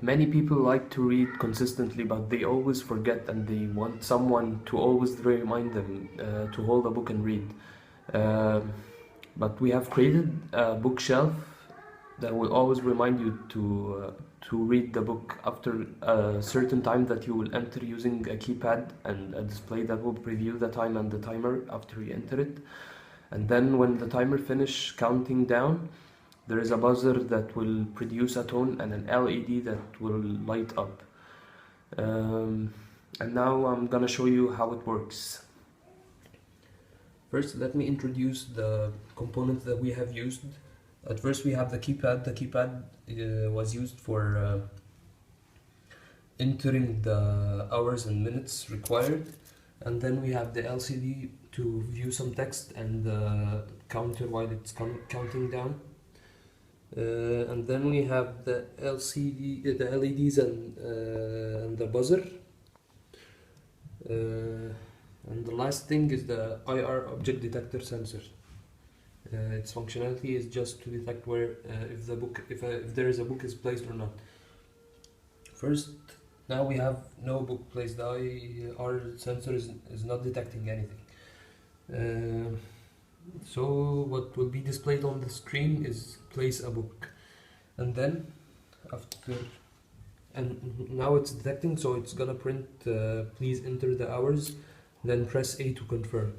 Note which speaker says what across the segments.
Speaker 1: Many people like to read consistently, but they always forget, and they want someone to always remind them to hold a book and read. But we have created a bookshelf that will always remind you to read the book after a certain time that you will enter using a keypad and a display that will preview the time and the timer after you enter it. And then when the timer finish counting down, there is a buzzer that will produce a tone and an LED that will light up. And now I'm gonna show you how it works. First, let me introduce the components that we have used. At first, we have the keypad. The keypad was used for entering the hours and minutes required. And then we have the LCD to view some text and the counter while it's counting down. And then we have the the LEDs and the buzzer. And the last thing is the IR object detector sensor. Its functionality is just to detect where if there is a book is placed or not. First, now we have no book placed. The IR sensor is not detecting anything. So what will be displayed on the screen is place a book, and then now it's detecting, so it's gonna print please enter the hours, then press A to confirm.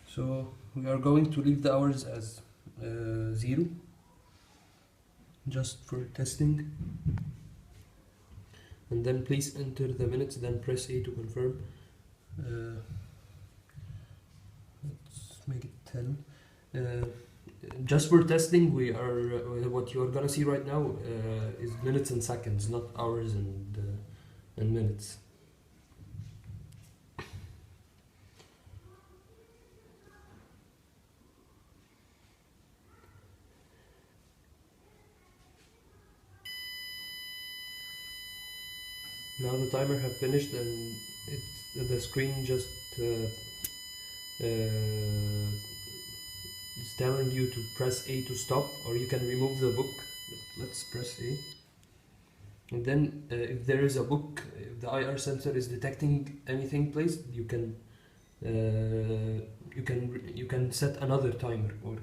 Speaker 1: So we are going to leave the hours as 0 just for testing, and then please enter the minutes, then press A to confirm. Let's make it 10. Just for testing, we are what you are gonna see right now is minutes and seconds, not hours and minutes. Now the timer have finished, and the screen just it's telling you to press A to stop, or you can remove the book. Let's press A. And then if there is a book, if the IR sensor is detecting anything placed, you can set another timer. Or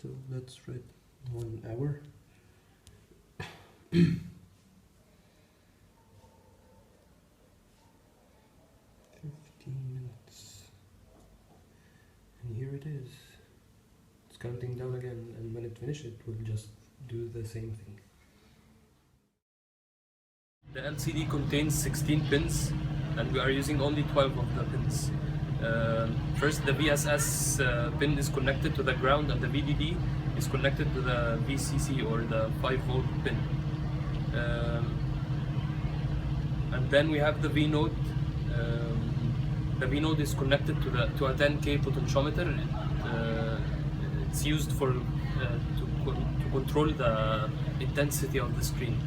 Speaker 1: so let's write 1 hour. 15 minutes, and here it is. It's counting down again, and when it finishes, it will just do the same thing. The LCD contains 16 pins, and we are using only 12 of the pins. First, the VSS pin is connected to the ground, and the VDD is connected to the VCC, or the 5-volt pin. And then we have the V-node. The V-node is connected to a 10K potentiometer. It's used for to control the intensity of the screen,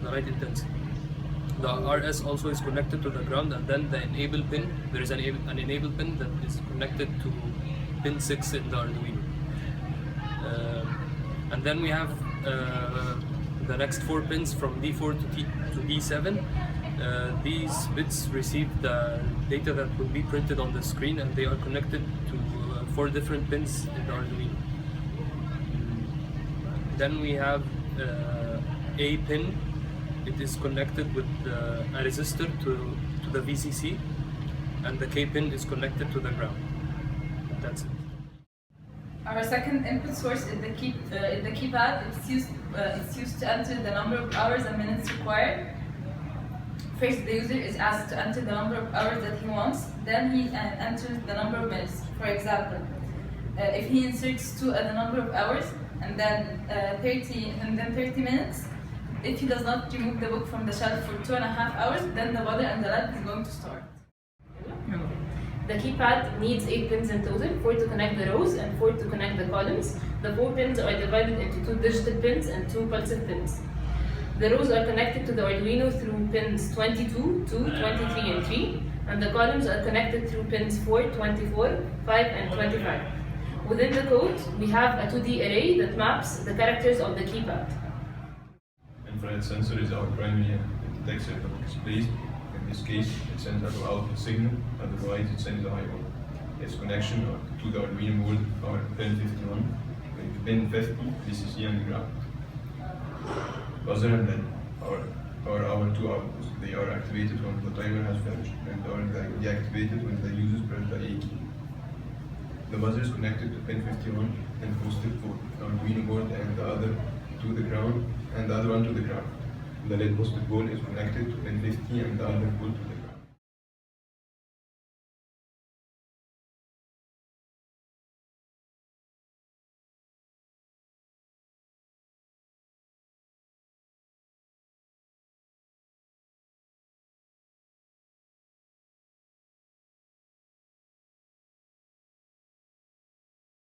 Speaker 1: the right intensity. The RS also is connected to the ground, and then the enable pin. There is an enable pin that is connected to pin 6 in the Arduino. And then we have the next 4 pins from D4 to D7. These bits receive the data that will be printed on the screen, and they are connected to 4 different pins in the Arduino. Then we have A pin. It is connected with a resistor to the VCC, and the K pin is connected to the ground. That's it.
Speaker 2: Our second input source is the keypad. It's used to enter the number of hours and minutes required. First, the user is asked to enter the number of hours that he wants. Then he enters the number of minutes. For example, if he inserts 2 at the number of hours and then 30 minutes, if he does not remove the book from the shelf for 2.5 hours, then the buzzer and the LED is going to start.
Speaker 3: The keypad needs 8 pins in total, 4 to connect the rows and 4 to connect the columns. The 4 pins are divided into 2 digital pins and 2 pulsive pins. The rows are connected to the Arduino through pins 22, 2, 23, and 3, and the columns are connected through pins 4, 24, 5, and 25. Within the code, we have a 2D array that maps the characters of the keypad.
Speaker 4: Infrared sensor is our primary detector that displays. In this case, it sends a low output signal, otherwise it sends a high one. Its connection to the Arduino board are pin 51. With pin 50, VCC and ground. Buzzer and LED are our two outputs. They are activated when the timer has finished and are deactivated when the user presses the A key. The buzzer is connected to pin 51 and posted for the Arduino board and the other to the ground and the other one to the ground. The LED posted pole is connected to pin 50 and the other pole to the